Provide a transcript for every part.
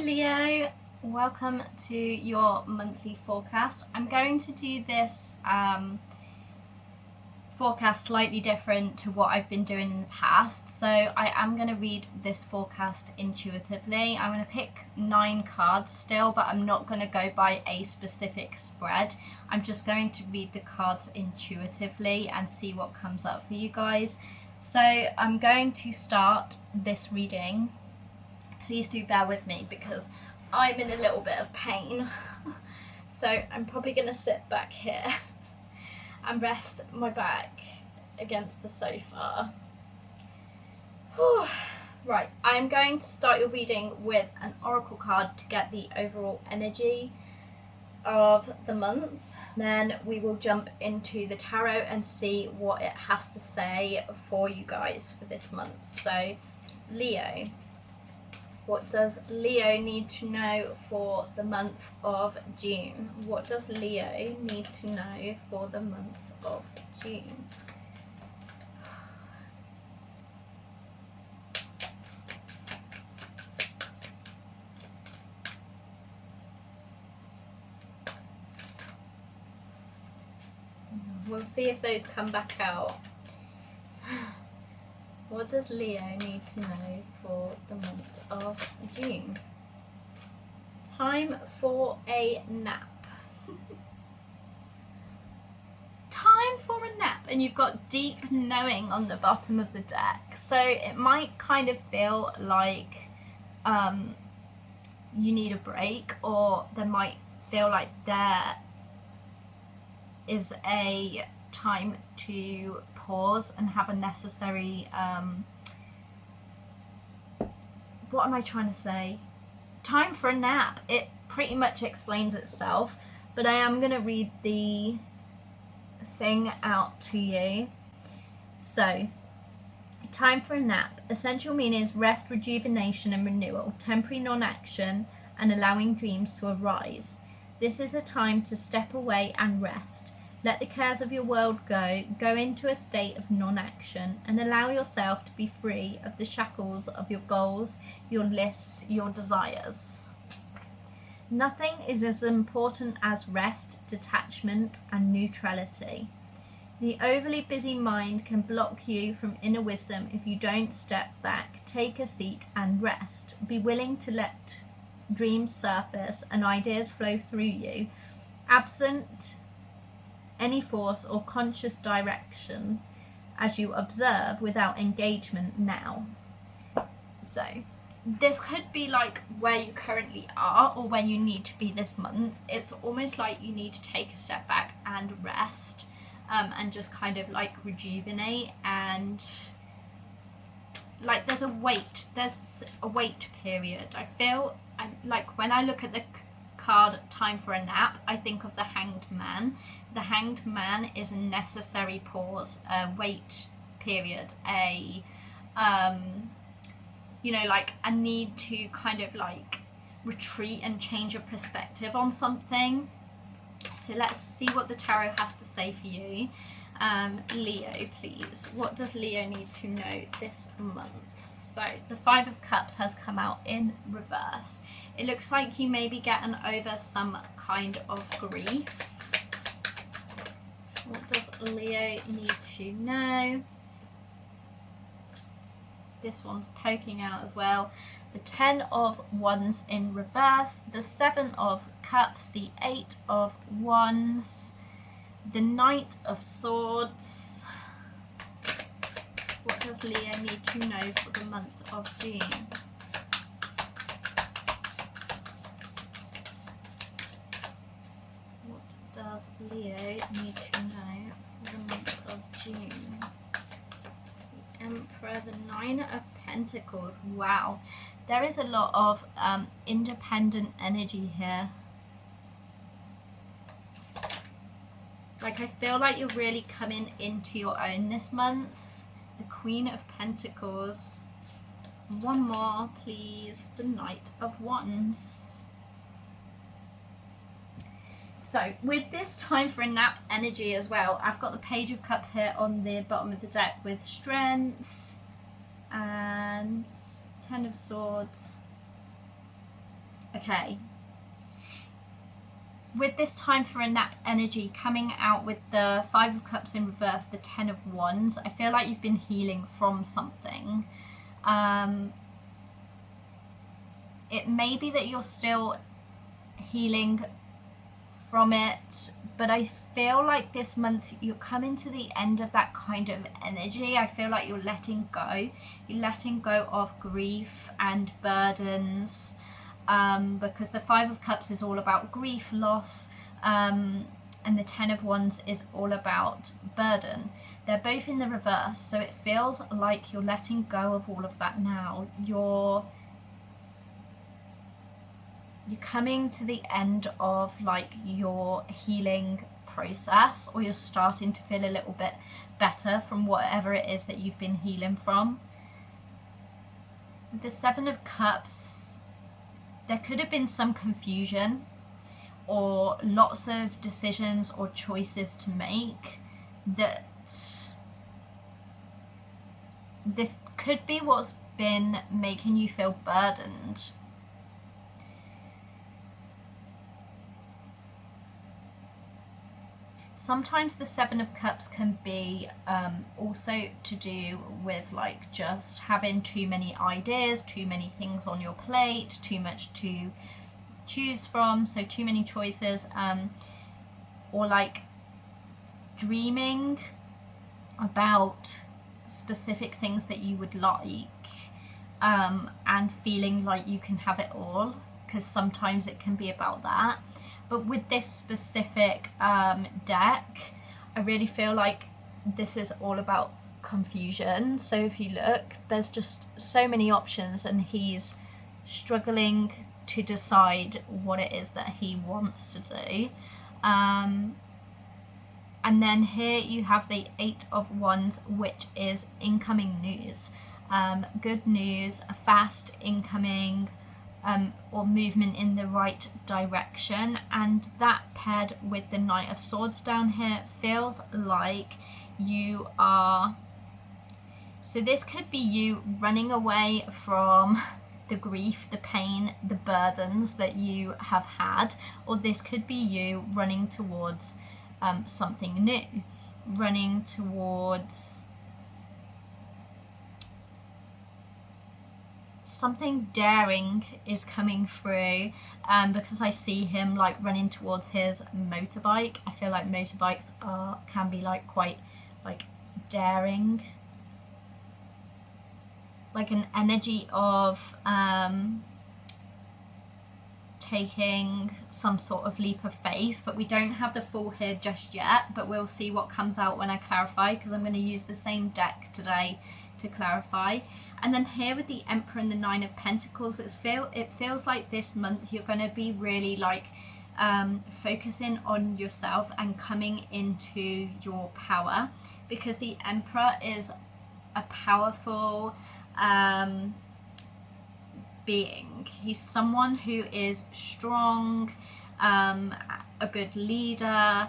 Leo, welcome to your monthly forecast. I'm going to do this forecast slightly different to what I've been doing in the past. So I am going to read this forecast intuitively. I'm going to pick 9 cards still, but I'm not going to go by a specific spread. I'm just going to read the cards intuitively and see what comes up for you guys. So I'm going to start this reading. Please do bear with me because I'm in a little bit of pain. So I'm probably going to sit back here and rest my back against the sofa. Whew. Right, I'm going to start your reading with an oracle card to get the overall energy of the month. Then we will jump into the tarot and see what it has to say for you guys for this month. So Leo, what does Leo need to know for the month of June? What does Leo need to know for the month of June? We'll see if those come back out. What does Leo need to know for the month of June? Time for a nap. Time for a nap, and you've got deep knowing on the bottom of the deck. So it might kind of feel like you need a break, or there might feel like there is a time to pause and have a necessary what am I trying to say? Time for a nap. It pretty much explains itself, but I am going to read the thing out to you. So, time for a nap. Essential meaning is rest, rejuvenation and renewal, temporary non-action and allowing dreams to arise. This is a time to step away and rest. Let the cares of your world go into a state of non-action, and allow yourself to be free of the shackles of your goals, your lists, your desires. Nothing is as important as rest, detachment, and neutrality. The overly busy mind can block you from inner wisdom if you don't step back, take a seat, and rest. Be willing to let dreams surface and ideas flow through you, absent any force or conscious direction, as you observe without engagement now. So this could be like where you currently are or where you need to be this month. It's almost like you need to take a step back and rest, and just kind of like rejuvenate, and like there's a wait period. I feel like when I look at the card time for a nap, I think of the Hanged Man. The Hanged Man is a necessary pause, a wait period, a you know, like a need to kind of like retreat and change your perspective on something. So let's see what the tarot has to say for you. Leo, please, what does Leo need to know this month? So the 5 of Cups has come out in reverse. It looks like you may be getting over some kind of grief. What does Leo need to know? This one's poking out as well. The 10 of Wands in reverse, the 7 of Cups, the 8 of Wands, the Knight of Swords. What does Leo need to know for the month of June? What does Leo need to know for the month of June? The Emperor, the 9 of Pentacles. Wow, there is a lot of independent energy here. Like I feel like you're really coming into your own this month. The Queen of Pentacles. One more, please. The Knight of Wands. So with this time for a nap energy as well, I've got the Page of Cups here on the bottom of the deck with strength and 10 of Swords, Okay. With this time for a nap energy coming out with the 5 of Cups in reverse, the 10 of Wands, I feel like you've been healing from something. It may be that you're still healing from it, but I feel like this month you're coming to the end of that kind of energy. I feel like you're letting go. You're letting go of grief and burdens, because the 5 of Cups is all about grief, loss, and the 10 of Wands is all about burden. They're both in the reverse, so it feels like you're letting go of all of that now. You're coming to the end of like your healing process, or you're starting to feel a little bit better from whatever it is that you've been healing from. With the 7 of Cups, there could have been some confusion or lots of decisions or choices to make. That this could be what's been making you feel burdened. Sometimes the 7 of Cups can be also to do with like just having too many ideas, too many things on your plate, too much to choose from, so too many choices, or like dreaming about specific things that you would like, and feeling like you can have it all, because sometimes it can be about that. But with this specific deck, I really feel like this is all about confusion. So if you look, there's just so many options and he's struggling to decide what it is that he wants to do. And then here you have the 8 of Wands, which is incoming news. Good news, a fast incoming, or movement in the right direction, and that paired with the Knight of Swords down here feels like you are, so this could be you running away from the grief, the pain, the burdens that you have had, or this could be you running towards something new, running towards something daring is coming through, because I see him like running towards his motorbike. I feel like motorbikes can be like quite like daring, like an energy of taking some sort of leap of faith, but we don't have the full here just yet, but we'll see what comes out when I clarify, because I'm going to use the same deck today to clarify. And then here with the Emperor and the 9 of Pentacles, it feels like this month you're going to be really like focusing on yourself and coming into your power, because the Emperor is a powerful being. He's someone who is strong, a good leader.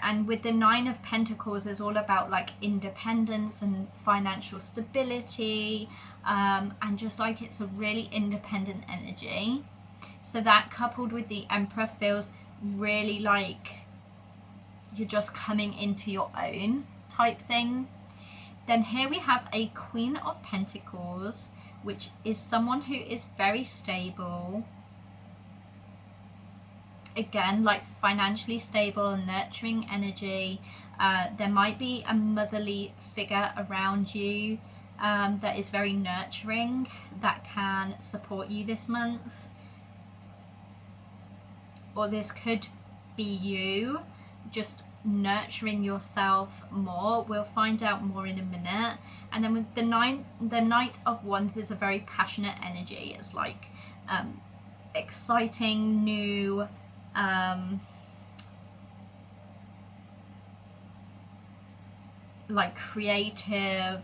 And with the 9 of Pentacles is all about like independence and financial stability, and just like it's a really independent energy. So that coupled with the Emperor feels really like you're just coming into your own type thing. Then here we have a Queen of Pentacles, which is someone who is very stable. Again, like financially stable, nurturing energy. There might be a motherly figure around you that is very nurturing, that can support you this month. Or this could be you just nurturing yourself more. We'll find out more in a minute. And then with the Knight of Wands is a very passionate energy. It's like exciting, new, like creative,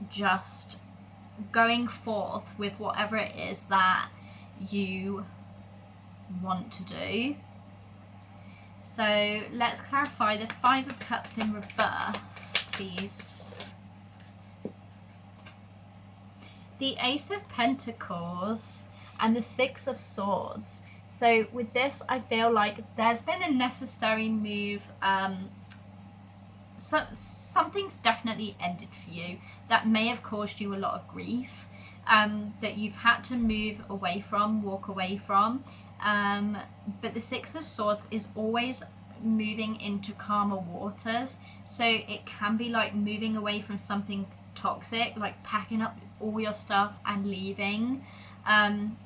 just going forth with whatever it is that you want to do. So let's clarify the 5 of Cups in reverse, please. The Ace of Pentacles and the Six of Swords. So with this, I feel like there's been a necessary move. Something's definitely ended for you that may have caused you a lot of grief, that you've had to move away from, walk away from. But the Six of Swords is always moving into calmer waters. So it can be like moving away from something toxic, like packing up all your stuff and leaving. And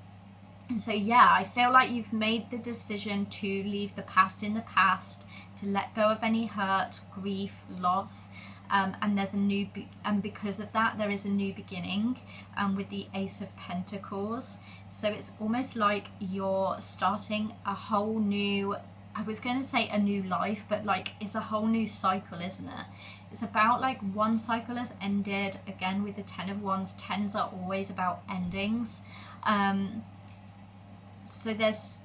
so yeah, I feel like you've made the decision to leave the past in the past, to let go of any hurt, grief, loss, and there's a new and because of that there is a new beginning, with the Ace of Pentacles. So it's almost like you're starting a whole new, I was going to say a new life, but like it's a whole new cycle, isn't it? It's about like one cycle has ended. Again, with the Ten of Wands, tens are always about endings. So there's,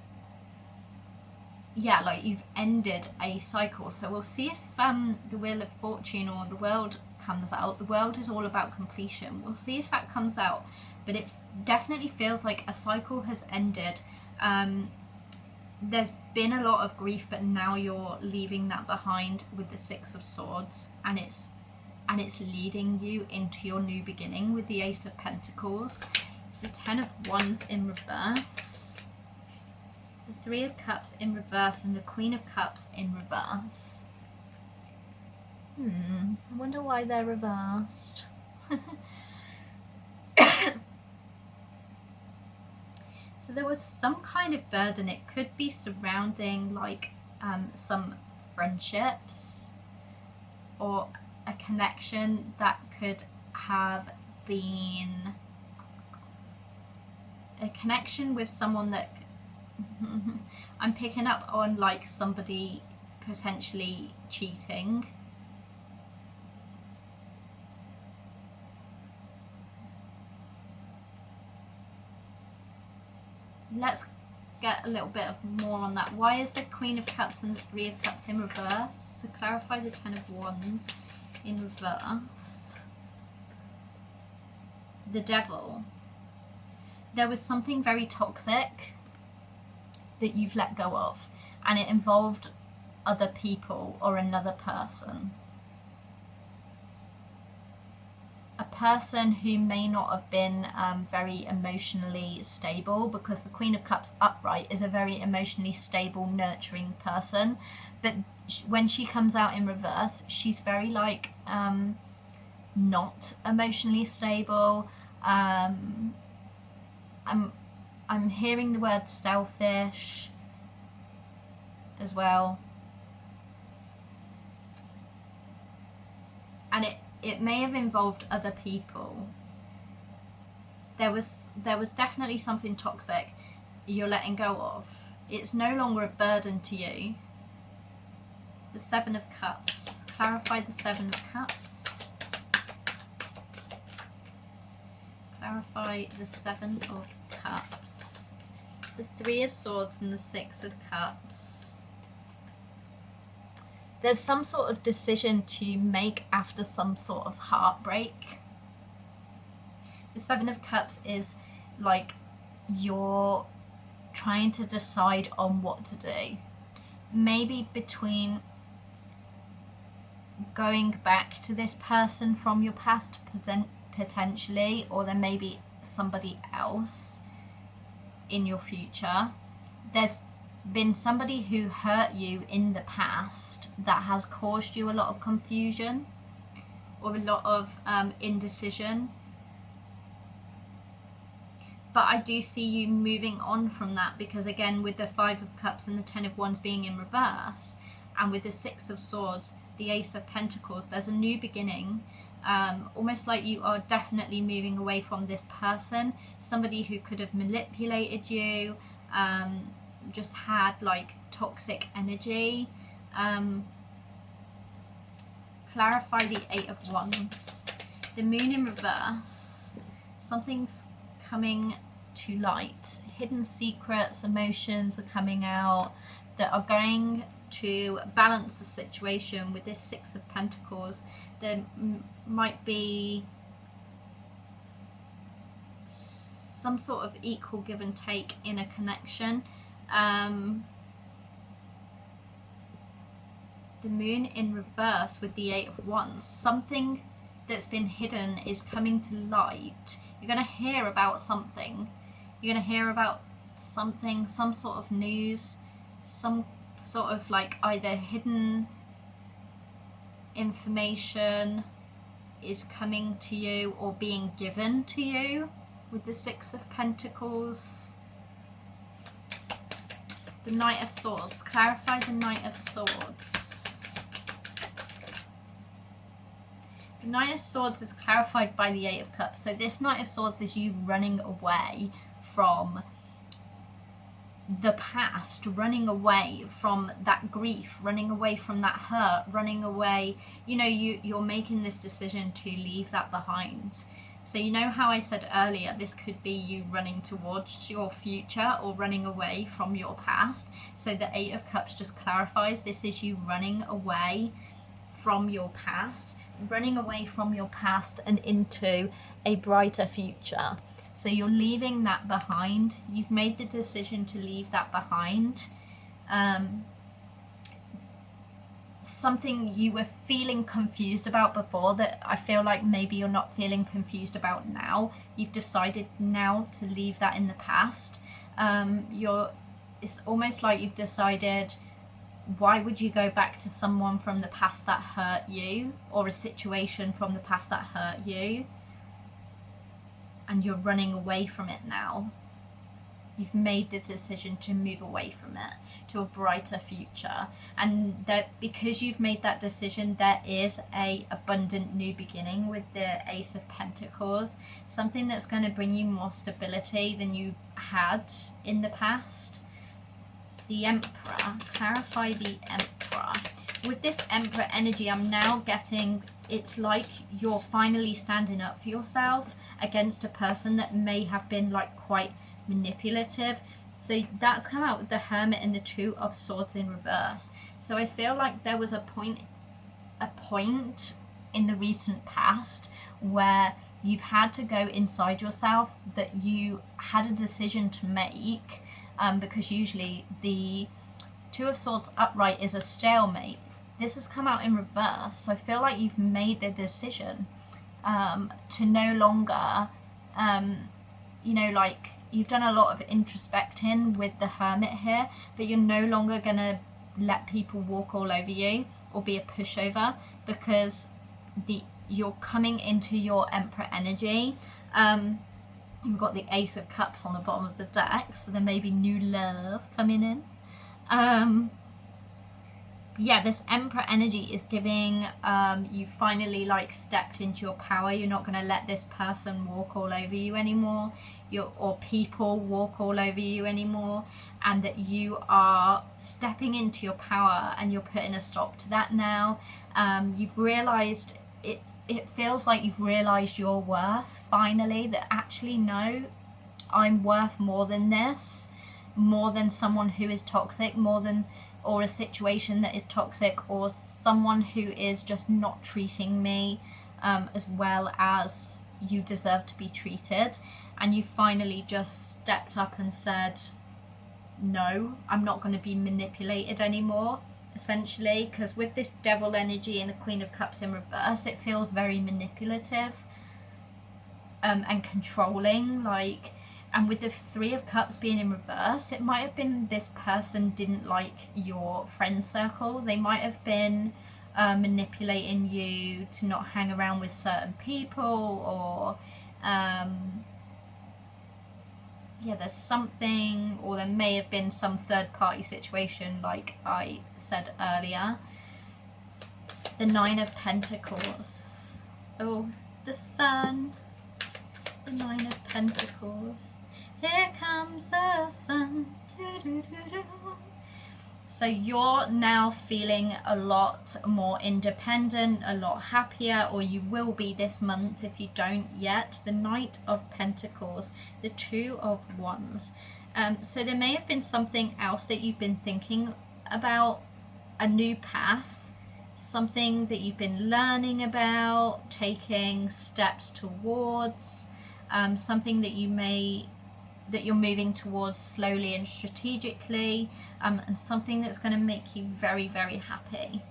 yeah, like you've ended a cycle. So we'll see if the Wheel of Fortune or the World comes out. The World is all about completion. We'll see if that comes out. But it definitely feels like a cycle has ended. There's been a lot of grief, but now you're leaving that behind with the Six of Swords, and it's leading you into your new beginning with the Ace of Pentacles, the Ten of Wands in reverse, the Three of Cups in reverse, and the Queen of Cups in reverse. I wonder why they're reversed. So there was some kind of burden. It could be surrounding like some friendships or a connection that could have been a connection with someone that I'm picking up on, like somebody potentially cheating. Let's get a little bit more on that. Why is the Queen of Cups and the Three of Cups in reverse? To clarify, the Ten of Wands in reverse. The Devil. There was something very toxic that you've let go of, and it involved other people or another person. A person who may not have been very emotionally stable, because the Queen of Cups upright is a very emotionally stable, nurturing person. But when she comes out in reverse, she's very like not emotionally stable. I'm hearing the word selfish as well. And it may have involved other people. There was definitely something toxic you're letting go of. It's no longer a burden to you. The Seven of Cups. Clarify the Seven of Cups. Clarify the Seven of Cups. The Three of Swords and the Six of Cups. There's some sort of decision to make after some sort of heartbreak. The Seven of Cups is like you're trying to decide on what to do. Maybe between going back to this person from your past potentially, or there may be somebody else in your future. There's been somebody who hurt you in the past that has caused you a lot of confusion or a lot of indecision. But I do see you moving on from that, because again, with the Five of Cups and the Ten of Wands being in reverse, and with the Six of Swords, the Ace of Pentacles, there's a new beginning. Almost like you are definitely moving away from this person, somebody who could have manipulated you, just had like toxic energy. Clarify the Eight of Wands. The Moon in reverse. Something's coming to light. Hidden secrets, emotions are coming out that are going to balance the situation with this Six of Pentacles. There might be some sort of equal give and take in a connection. The moon in reverse with the 8 of Wands. Something that's been hidden is coming to light. You're going to hear about something. You're going to hear about something, some sort of news, some sort of like either hidden information is coming to you or being given to you with the 6 of Pentacles. The Knight of Swords. Clarify the Knight of Swords. The Knight of Swords is clarified by the 8 of Cups. So this Knight of Swords is you running away from the past, running away from that grief, running away from that hurt, running away, you know, you're making this decision to leave that behind. So you know how I said earlier, this could be you running towards your future or running away from your past. So the 8 of Cups just clarifies this is you running away from your past, running away from your past and into a brighter future. So you're leaving that behind. You've made the decision to leave that behind. Something you were feeling confused about before that I feel like maybe you're not feeling confused about now. You've decided now to leave that in the past. It's almost like you've decided, why would you go back to someone from the past that hurt you, or a situation from the past that hurt you? And you're running away from it now. You've made the decision to move away from it to a brighter future, and that because you've made that decision, there is a abundant new beginning with the Ace of Pentacles, something that's going to bring you more stability than you had in the past. The Emperor. Clarify the Emperor. With this Emperor energy, I'm now getting, it's like you're finally standing up for yourself against a person that may have been like quite manipulative. So that's come out with the Hermit and the 2 of Swords in reverse. So I feel like there was a point in the recent past where you've had to go inside yourself, that you had a decision to make, because usually the 2 of Swords upright is a stalemate. This has come out in reverse, so I feel like you've made the decision to no longer, you know, like you've done a lot of introspecting with the Hermit here, but you're no longer going to let people walk all over you or be a pushover, because you're coming into your Emperor energy. You've got the Ace of Cups on the bottom of the deck, so there may be new love coming in. Yeah, this Emperor energy is giving you finally like stepped into your power. You're not going to let this person walk all over you anymore, or people walk all over you anymore, and that you are stepping into your power and you're putting a stop to that now. You've realized it feels like you've realized your worth finally, that actually no, I'm worth more than this, more than someone who is toxic, or a situation that is toxic, or someone who is just not treating me as well as you deserve to be treated. And you finally just stepped up and said, no, I'm not going to be manipulated anymore, essentially, because with this Devil energy and the Queen of Cups in reverse, it feels very manipulative and controlling, like. And with the 3 of Cups being in reverse, it might have been this person didn't like your friend circle. They might have been manipulating you to not hang around with certain people, or yeah, there's something, or there may have been some third party situation like I said earlier. The 9 of Pentacles. Oh, the Sun. The 9 of Pentacles. Here comes the sun. Doo-doo-doo-doo. So you're now feeling a lot more independent, a lot happier, or you will be this month if you don't yet. The Knight of Pentacles, the 2 of Wands. So there may have been something else that you've been thinking about, a new path, something that you've been learning about, taking steps towards. something that you're moving towards slowly and strategically, and something that's going to make you very, very happy.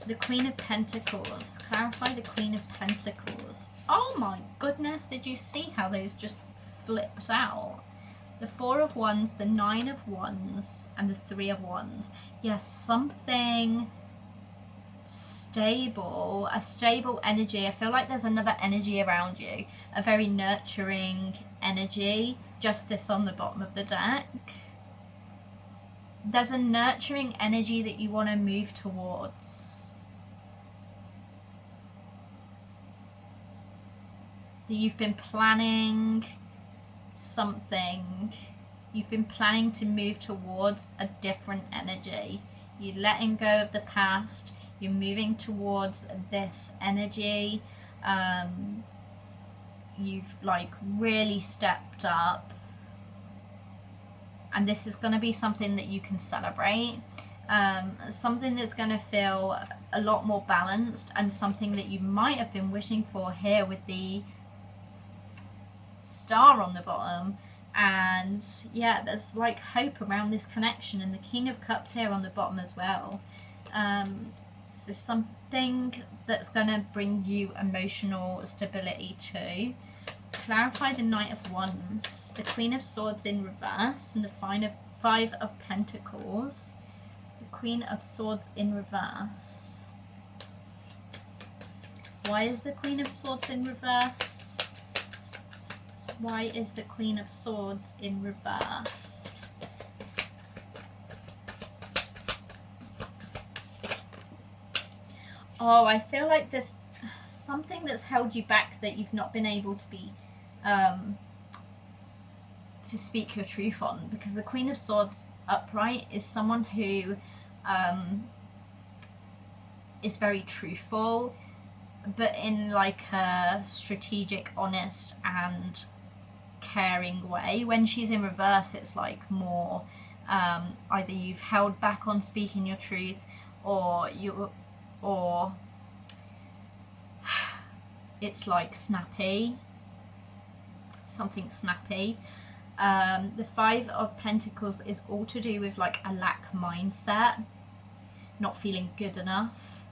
The Queen of Pentacles. Clarify the Queen of Pentacles. Oh my goodness, did you see how those just flipped out? The Four of Wands, the Nine of Wands, and the Three of Wands. Yes, something stable, a stable energy. I feel like there's another energy around you, a very nurturing energy. Justice on the bottom of the deck. There's a nurturing energy that you want to move towards, that you've been planning something, you've been planning to move towards a different energy. You're letting go of the past, you're moving towards this energy. You've like really stepped up, and this is going to be something that you can celebrate, something that's going to feel a lot more balanced, and something that you might have been wishing for here with the Star on the bottom. And yeah, there's like hope around this connection, and the King of Cups here on the bottom as well. So something that's going to bring you emotional stability too. Clarify the Knight of Wands, the Queen of Swords in reverse, and the Five of Pentacles. The Queen of Swords in reverse. Why is the Queen of Swords in reverse? Why is the Queen of Swords in reverse? Oh, I feel like there's something that's held you back, that you've not been able to be to speak your truth on, because the Queen of Swords upright is someone who is very truthful, but in like a strategic, honest and caring way. When she's in reverse, it's like more either you've held back on speaking your truth, or it's like snappy, something snappy. The Five of Pentacles is all to do with like a lack mindset, not feeling good enough,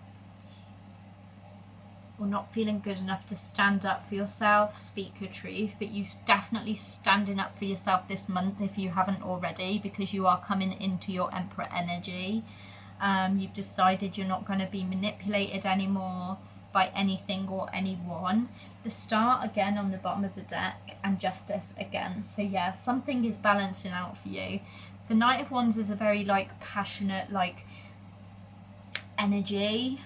or not feeling good enough to stand up for yourself, speak your truth. But you're definitely standing up for yourself this month if you haven't already, because you are coming into your Emperor energy. You've decided you're not going to be manipulated anymore by anything or anyone. The Star again on the bottom of the deck, and Justice again. So yeah, something is balancing out for you. The Knight of Wands is a very like passionate like energy,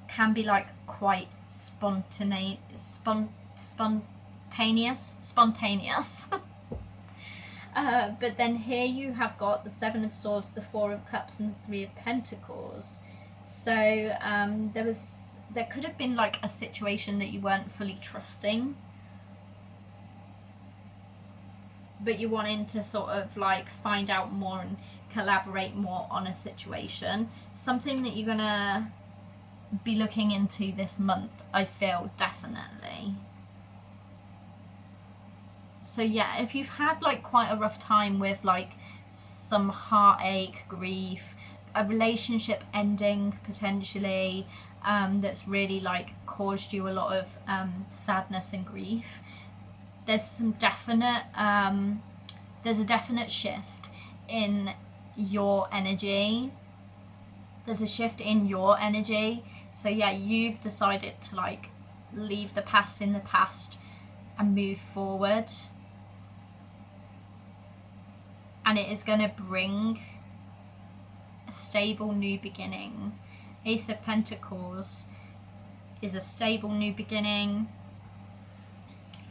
can be like quite spontaneous. But then here you have got the Seven of Swords, the Four of Cups, and the Three of Pentacles. So there could have been like a situation that you weren't fully trusting, but you wanted to sort of like find out more and collaborate more on a situation. Something that you're gonna be looking into this month, I feel, definitely. So yeah, if you've had like quite a rough time with like some heartache, grief, a relationship ending potentially, that's really like caused you a lot of sadness and grief, there's some definite there's a definite shift in your energy. There's a shift in your energy. So yeah, you've decided to like leave the past in the past and move forward, and it is going to bring a stable new beginning. Ace of Pentacles is a stable new beginning.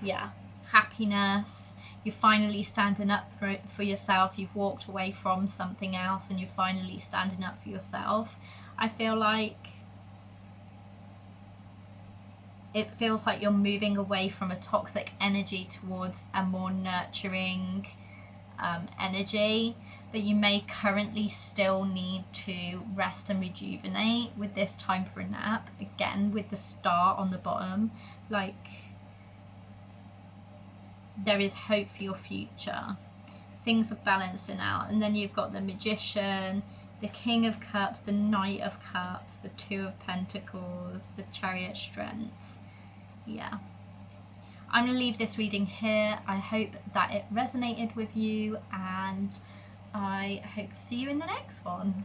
Yeah, happiness. You're finally standing up for yourself. You've walked away from something else and you're finally standing up for yourself. I feel like it feels like you're moving away from a toxic energy towards a more nurturing, energy, but you may currently still need to rest and rejuvenate with this time for a nap. Again, with the star on the bottom, like, there is hope for your future. Things are balancing out. And then you've got the Magician, the King of Cups, the Knight of Cups, the Two of Pentacles, the Chariot, Strength. Yeah. I'm going to leave this reading here. I hope that it resonated with you, and I hope to see you in the next one.